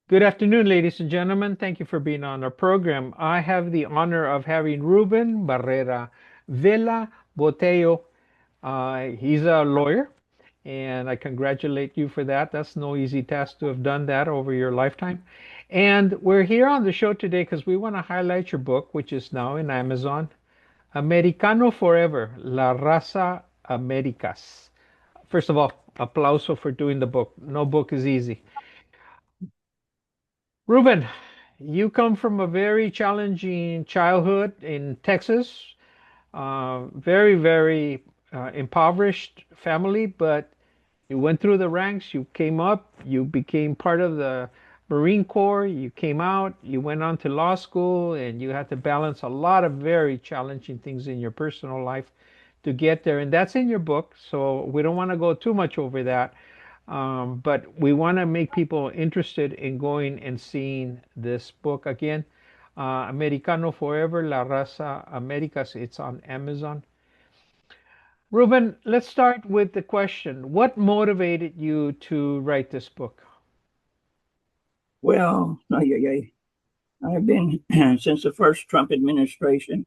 Good afternoon, ladies and gentlemen. Thank you for being on our program. I have the honor of having Ruben Barrera Vela Botello. He's a lawyer, and I congratulate you for that. That's no easy task to have done that over your lifetime. And we're here on the show today because we want to highlight your book, which is now in Amazon, Americano Forever, La Raza Americas. First of all, aplauso for doing the book. No book is easy. Ruben, you come from a very challenging childhood in Texas, very impoverished family, but you went through the ranks, you came up, you became part of the Marine Corps, you came out, you went on to law school, and you had to balance a lot of very challenging things in your personal life to get there. And that's in your book, so we don't want to go too much over that. But we want to make people interested in going and seeing this book again. Americano Forever, La Raza Americas. It's on Amazon. Ruben, let's start with the question. What motivated you to write this book? Well, I've been since the first Trump administration.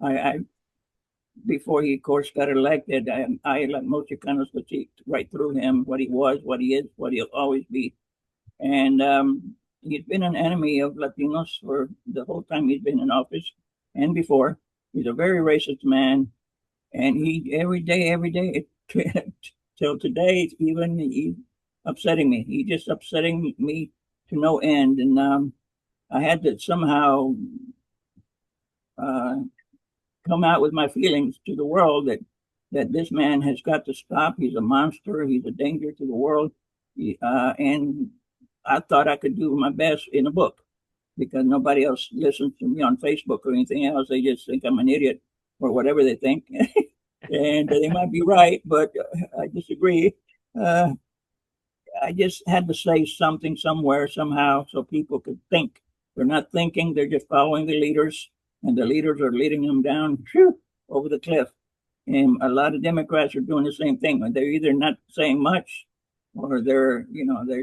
I before he, of course, got elected, like most Chicanos, could see right through him what he was, what he is, what he'll always be, and he's been an enemy of Latinos for the whole time he's been in office, and before. He's a very racist man, and he every day, till today, even he's upsetting me. He's just upsetting me to no end, and I had to somehow uh, come out with my feelings to the world that this man has got to stop. He's a monster. He's a danger to the world. And I thought I could do my best in a book because nobody else listens to me on Facebook or anything else. They just think I'm an idiot or whatever they think. And they might be right, but I disagree. Uh, I just had to say something somewhere, somehow, so people could think. They're not thinking, they're just following the leaders, and the leaders are leading them down over the cliff. And a lot of Democrats are doing the same thing. They're either not saying much or they're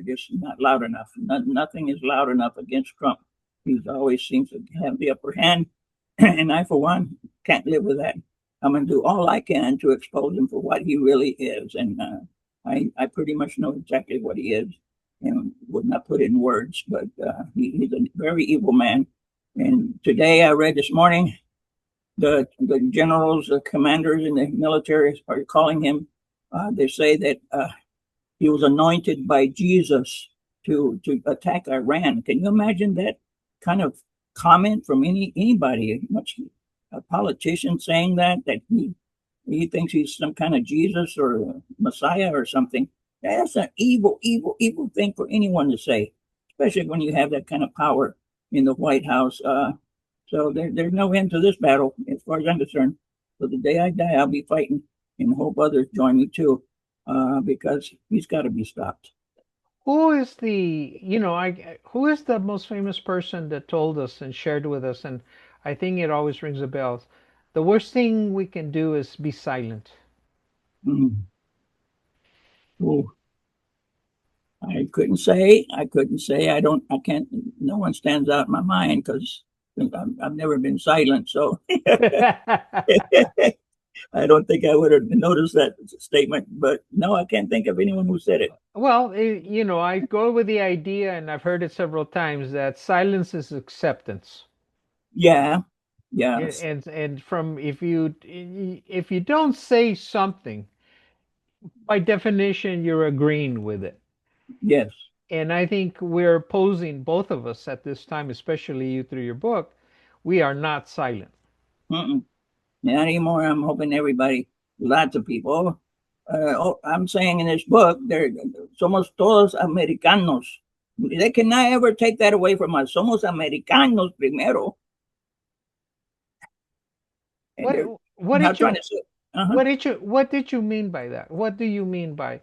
just not loud enough. Nothing is loud enough against Trump. He always seems to have the upper hand. And I, for one, can't live with that. I'm going to do all I can to expose him for what he really is. And I pretty much know exactly what he is and would not put it in words, but he's a very evil man. And today I read this morning the generals, the commanders in the military are calling him. They say that he was anointed by Jesus to attack Iran. Can you imagine that kind of comment from anybody, much a politician saying that he thinks he's some kind of Jesus or Messiah or something? That's an evil thing for anyone to say, especially when you have that kind of power in the White House. So there's no end to this battle, as far as I'm concerned. So the day I die, I'll be fighting and hope others join me too, because he's got to be stopped. Who is who is the most famous person that told us and shared with us, and I think it always rings a bell. The worst thing we can do is be silent. Mm. Oh, I couldn't say. I couldn't say. I don't. I can't. No one stands out in my mind because I've never been silent. So I don't think I would have noticed that statement. But no, I can't think of anyone who said it. Well, I go with the idea, and I've heard it several times, that silence is acceptance. Yeah, yeah, And from if you don't say something, by definition, you're agreeing with it. yes. And I think we're posing, both of us at this time, especially you through your book, we are not silent. Mm-mm. Not anymore. I'm hoping everybody, lots of people. I'm saying in this book, there somos todos americanos. They cannot ever take that away from us. Somos americanos primero, and What they're what not did trying you to say. Uh-huh. what did you mean by that? What do you mean by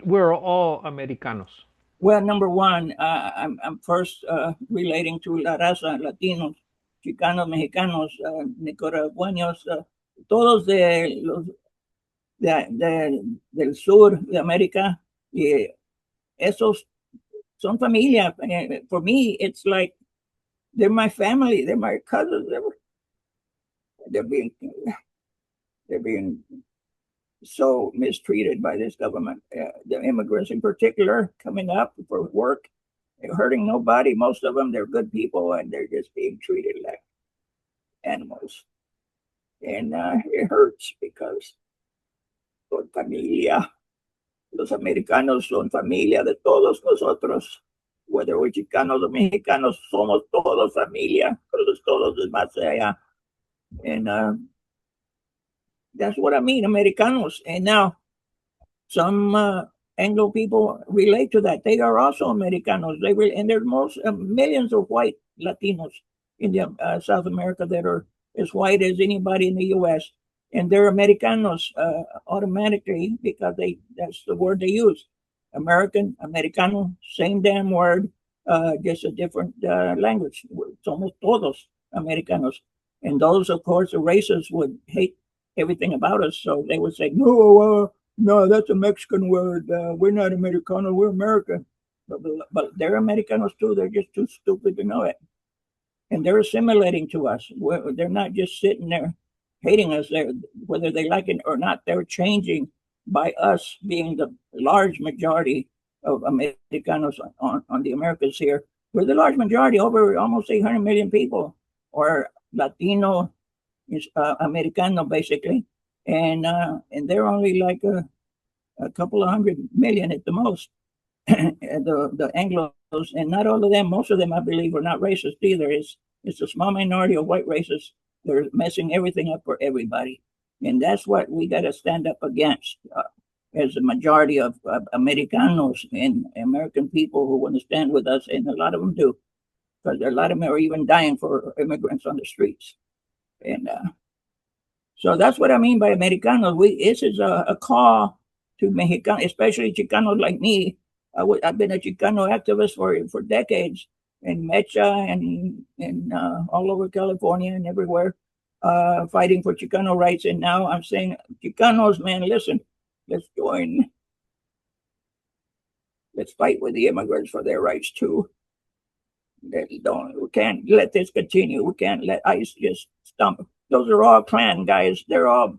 we're all Americanos? Well, number one, I'm first relating to La Raza, Latinos, Chicanos, Mexicanos, Nicaraguanos, todos del sur de América, y esos son familia. For me, it's like they're my family. They're my cousins. They're being they're being so mistreated by this government. The immigrants, in particular, coming up for work, they're hurting nobody. Most of them, they're good people, and they're just being treated like animals. And it hurts because son familia. Los americanos son familia de todos nosotros. Whether we're Chicanos or Mexicanos, somos todos familia. Todos demás allá. And that's what I mean, Americanos. And now some Anglo people relate to that. They are also Americanos. And there's most millions of white Latinos in the, South America that are as white as anybody in the U.S. And they're Americanos automatically because that's the word they use. American, Americano, same damn word, just a different language. Somos todos Americanos. And those, of course, the racists would hate everything about us. So they would say, no, that's a Mexican word. We're not Americano, we're American. But they're Americanos too. They're just too stupid to know it. And they're assimilating to us. They're not just sitting there hating us. Whether they like it or not, they're changing by us being the large majority of Americanos on the Americas here. We're the large majority, over almost 800 million people, or Latino, Americano, basically. And they're only like a couple of 100 million at the most. the Anglos, and not all of them, most of them, I believe, are not racist either. It's a small minority of white racists. They're messing everything up for everybody. And that's what we got to stand up against as a majority of Americanos and American people who want to stand with us. And a lot of them do, because a lot of them are even dying for immigrants on the streets. And so that's what I mean by Americanos. This is a call to Mexicanos, especially Chicanos like me. I've been a Chicano activist for decades in Mecha and all over California and everywhere, fighting for Chicano rights. And now I'm saying, Chicanos, man, listen, let's join. Let's fight with the immigrants for their rights too. We can't let this continue. We can't let ICE just stump. Those are all Klan guys. They're all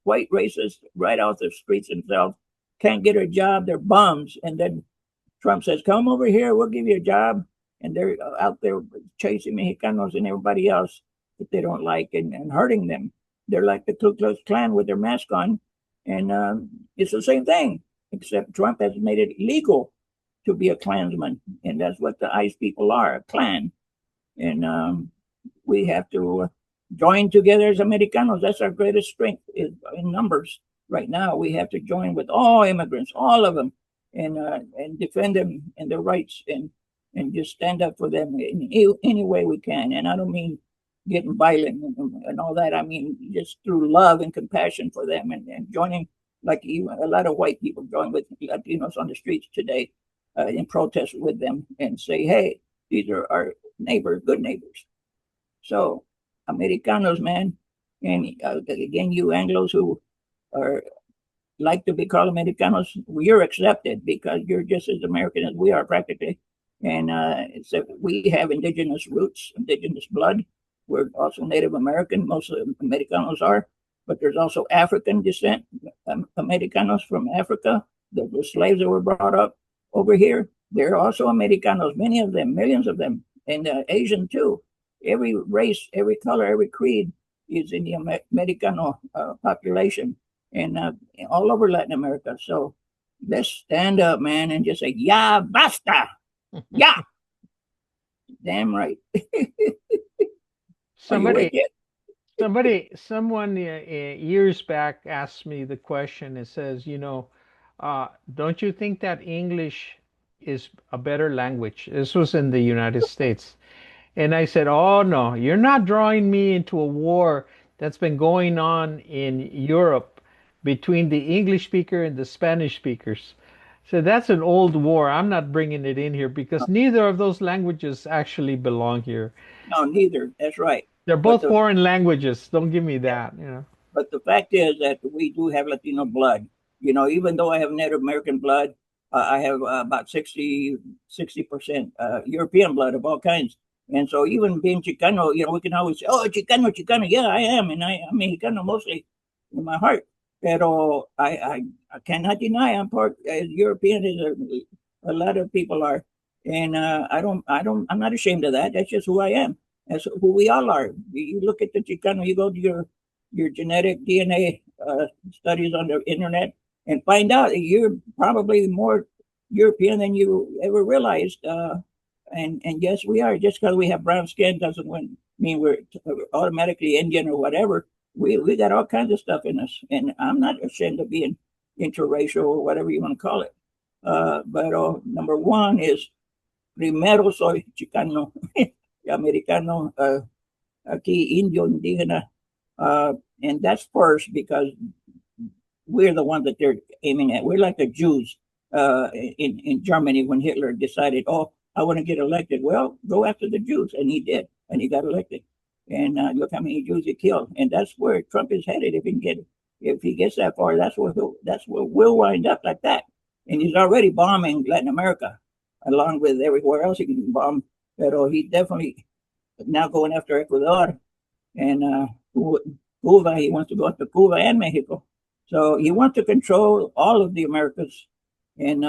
white racists right off the streets themselves. Can't get a job. They're bums. And then Trump says, come over here. We'll give you a job. And they're out there chasing Mexicanos and everybody else that they don't like and hurting them. They're like the Ku Klux Klan with their mask on. And it's the same thing, except Trump has made it legal to be a Klansman. And that's what the ICE people are, a Klan. And we have to join together as Americanos. That's our greatest strength in numbers. Right now, we have to join with all immigrants, all of them, and defend them and their rights and just stand up for them in any way we can. And I don't mean getting violent and all that. I mean just through love and compassion for them and joining, like even a lot of white people join with Latinos on the streets today in protest with them and say, hey, these are our neighbors, good neighbors. So Americanos, man, and again, you Anglos who are like to be called Americanos, you're accepted because you're just as American as we are practically. And so we have indigenous roots, indigenous blood. We're also Native American. Most of the Americanos are, but there's also African descent, Americanos from Africa. The slaves that were brought up over here, they're also Americanos, many of them, millions of them, and Asian too. Every race, every color, every creed is in the Americano population and all over Latin America. So let's stand up, man, and just say, yeah, basta. Yeah. Damn right. Someone years back asked me the question. It says, don't you think that English is a better language? This was in the United States. And I said, oh, no, you're not drawing me into a war that's been going on in Europe between the English speaker and the Spanish speakers. So that's an old war. I'm not bringing it in here because neither of those languages actually belong here. No, neither. That's right. They're both foreign languages. Don't give me that, But the fact is that we do have Latino blood. Even though I have Native American blood, I have about 60% European blood of all kinds. And so even being Chicano, we can always say, oh, Chicano, Chicano. Yeah, I am. And I'm Mexicano mostly in my heart. Pero I cannot deny I'm part European as a lot of people are. And I'm not ashamed of that. That's just who I am. That's who we all are. You look at the Chicano, you go to your genetic DNA studies on the internet and find out that you're probably more European than you ever realized. And yes, we are. Just because we have brown skin doesn't mean we're automatically Indian or whatever. We got all kinds of stuff in us, and I'm not ashamed of being interracial or whatever you want to call it. But number one is primero soy Chicano, Americano, aquí Indio, indígena, and that's first because we're the ones that they're aiming at. We're like the Jews in Germany when Hitler decided, oh, I want to get elected. Well, go after the Jews, and he did, and he got elected. And look how many Jews he killed, and that's where Trump is headed. If he gets that far, that's where we'll wind up like that. And he's already bombing Latin America, along with everywhere else he can bomb. But he definitely now going after Ecuador and Cuba. He wants to go after Cuba and Mexico. So he wants to control all of the Americas, and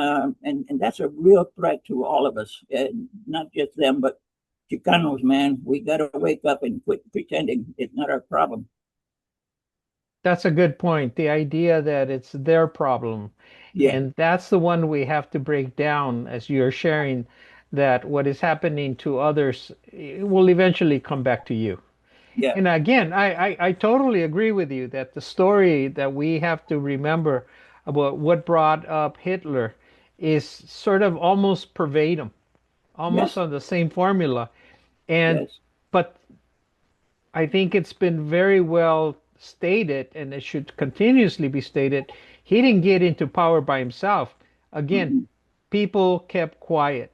that's a real threat to all of us, not just them, but Chicanos. Man, we got to wake up and quit pretending it's not our problem. That's a good point. The idea that it's their problem. Yeah, And that's the one we have to break down as you're sharing that what is happening to others will eventually come back to you. yeah, And again, I totally agree with you that the story that we have to remember about what brought up Hitler is sort of almost verbatim, almost yes, on the same formula. And yes, but I think it's been very well stated, and it should continuously be stated. He didn't get into power by himself. Again, mm-hmm. people kept quiet.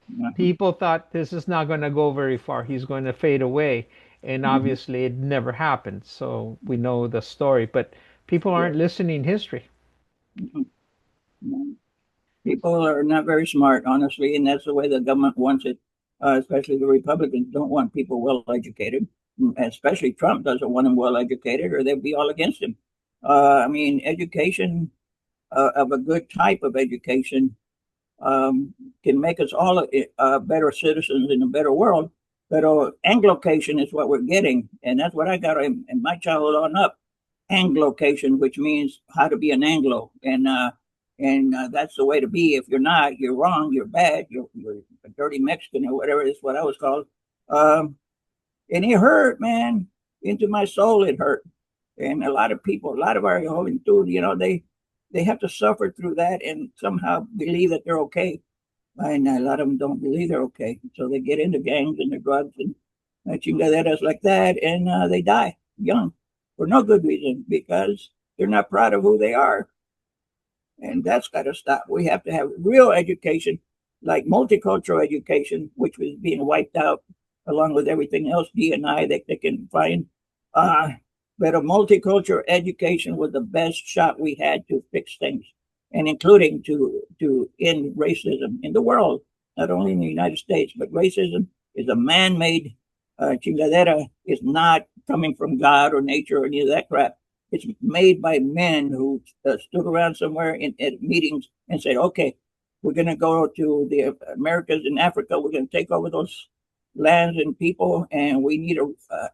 Uh-huh. People thought this is not going to go very far. He's going to fade away. And Mm-hmm. obviously, it never happened. So we know the story, but people Yeah. aren't listening history. Mm-hmm. People are not very smart, honestly, and that's the way the government wants it. Especially the Republicans don't want people well educated. Especially Trump doesn't want them well educated, or they'd be all against him. I mean, education of a good type of education can make us all better citizens in a better world. But Anglocation is what we're getting, and that's what I got in my childhood on up. Anglocation, which means how to be an Anglo, and that's the way to be. If you're not, you're wrong. You're bad. You're a dirty Mexican or whatever is what I was called. Um, and it hurt, man, into my soul. It hurt, and a lot of people, a lot of our juventud, they have to suffer through that and somehow believe that they're okay. And a lot of them don't believe they're okay, so they get into gangs and the drugs and chingaderas like that, and they die young for no good reason because they're not proud of who they are, and that's got to stop. We have to have real education, like multicultural education, which was being wiped out along with everything else DNI that they can find. Uh, but a multicultural education was the best shot we had to fix things, and including to end racism in the world, not only in the United States, but racism is a man-made chingadera. Is not coming from God or nature or any of that crap. It's made by men who stood around somewhere at meetings and said, okay, we're going to go to the Americas and Africa. We're going to take over those lands and people, and we need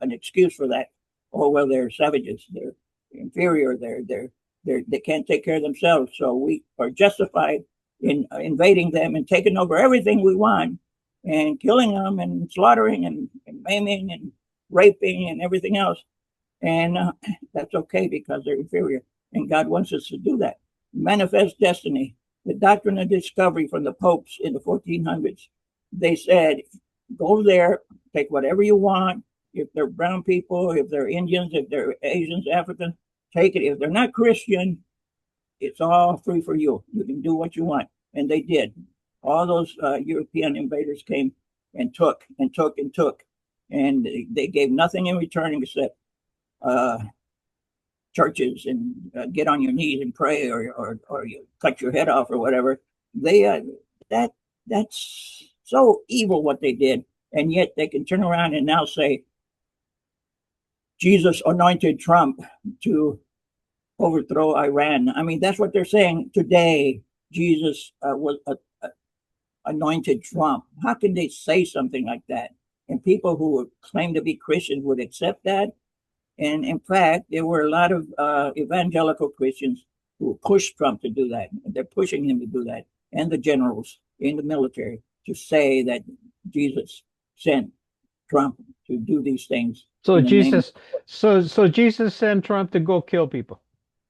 an excuse for that. Oh, well, they're savages. They're inferior. They can't take care of themselves. So we are justified in invading them and taking over everything we want and killing them and slaughtering and maiming and raping and everything else. And that's okay because they're inferior. And God wants us to do that. Manifest destiny, the doctrine of discovery from the popes in the 1400s. They said, go there, take whatever you want. If they're brown people, if they're Indians, if they're Asians, Africans, take it. If they're not Christian, it's all free for you. You can do what you want. And they did. All those European invaders came and took and took and took. And they gave nothing in return except uh, churches and get on your knees and pray or you cut your head off or whatever. They that that's so evil what they did, and yet they can turn around and now say Jesus anointed Trump to overthrow Iran. I mean, that's what they're saying today. Jesus was anointed Trump. How can they say something like that? And people who claim to be Christians would accept that. And in fact, there were a lot of evangelical Christians who pushed Trump to do that. They're pushing him to do that, and the generals in the military to say that Jesus sent Trump to do these things So in the name of, Jesus, so Jesus sent Trump to go kill people.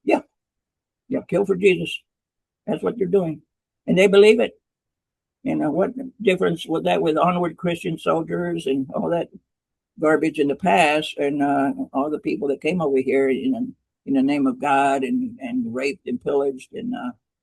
yeah, yeah, kill for Jesus. That's what they're doing. And they believe it. And what difference was that with onward Christian soldiers and all that garbage in the past, and all the people that came over here in the name of God and raped and pillaged and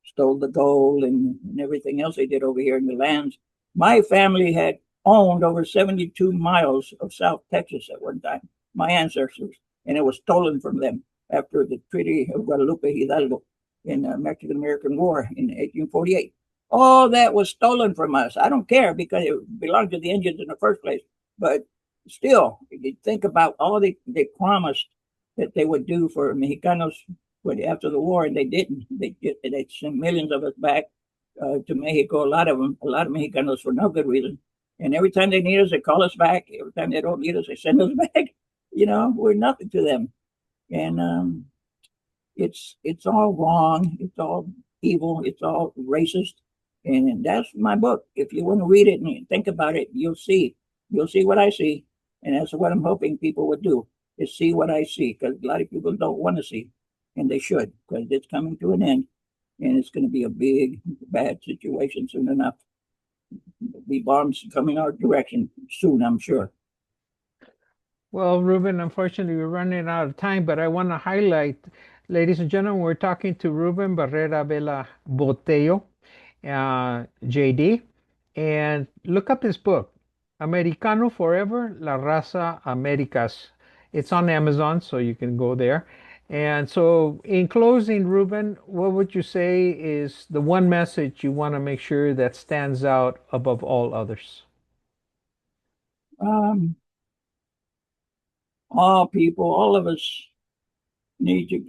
stole the gold and everything else they did over here in the lands. My family had owned over 72 miles of South Texas at one time, my ancestors, and it was stolen from them after the Treaty of Guadalupe Hidalgo in the Mexican American War in 1848. All that was stolen from us. I don't care because it belonged to the Indians in the first place. But still, you think about all they promised that they would do for Mexicanos after the war, and they didn't. They sent millions of us back to Mexico. A lot of Mexicanos for no good reason. And every time they need us, they call us back. Every time they don't need us, they send us back. We're nothing to them, and it's all wrong. It's all evil. It's all racist. And that's my book. If you want to read it and think about it, you'll see. You'll see what I see. And that's what I'm hoping people would do, is see what I see. Because a lot of people don't want to see. And they should, because it's coming to an end. And it's going to be a big, bad situation soon enough. There'll be bombs coming our direction soon, I'm sure. Well, Ruben, unfortunately, we're running out of time, but I want to highlight, ladies and gentlemen, we're talking to Ruben Barrera Vela Botello, JD, and look up his book, Americano Forever, La Raza Americas. It's on Amazon, so you can go there. And so, in closing, Ruben, what would you say is the one message you want to make sure that stands out above all others? Um, all people, all of us need to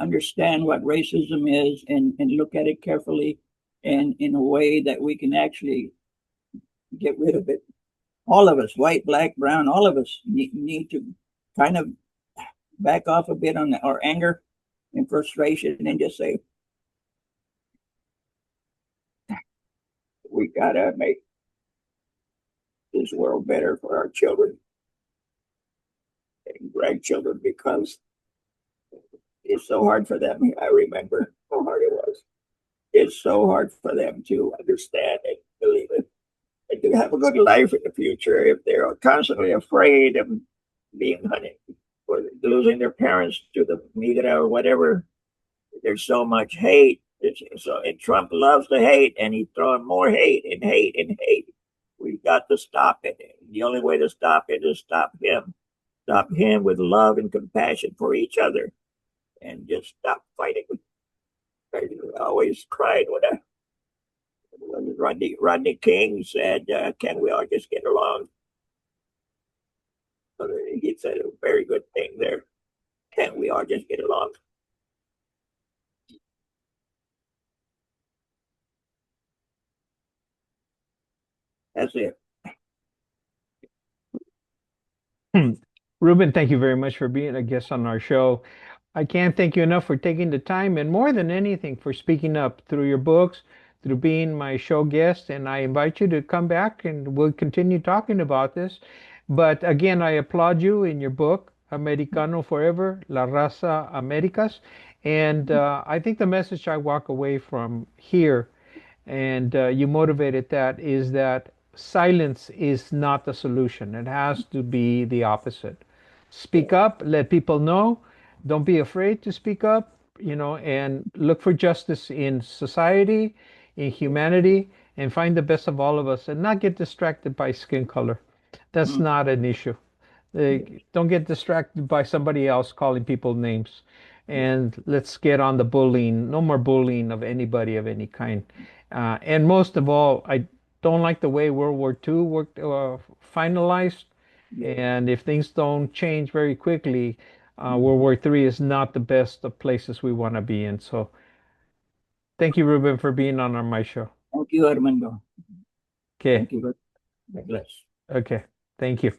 understand what racism is and look at it carefully and in a way that we can actually get rid of it. All of us, white, black, brown, all of us need to kind of back off a bit on our anger and frustration and just say, we gotta make this world better for our children and grandchildren because it's so hard for them. I remember how hard it was. It's so hard for them to understand and believe it and to have a good life in the future if they're constantly afraid of being hunted or losing their parents to the migra or whatever. There's so much hate. And Trump loves to hate, and he's throwing more hate and hate and hate. We've got to stop it. The only way to stop it is stop him. Stop him with love and compassion for each other, and just stop fighting. I always cried when Rodney King said, "Can we all just get along?" He said a very good thing there. Can't we all just get along? That's it. Ruben, thank you very much for being a guest on our show. I can't thank you enough for taking the time and more than anything for speaking up through your books, through being my show guest. And I invite you to come back and we'll continue talking about this. But again, I applaud you in your book, Americano Forever, La Raza Americas. And I think the message I walk away from here, and you motivated that, is that silence is not the solution. It has to be the opposite. Speak up, let people know. Don't be afraid to speak up, and look for justice in society, in humanity, and find the best of all of us and not get distracted by skin color. That's Mm. not an issue. Don't get distracted by somebody else calling people names. and let's get on the bullying. No more bullying of anybody of any kind. And most of all, I don't like the way World War II worked, finalized. yeah. And if things don't change very quickly, World War III is not the best of places we want to be in. So thank you, Ruben, for being on my show. Thank you, Armando. Okay. Thank you. God bless. Okay. Thank you.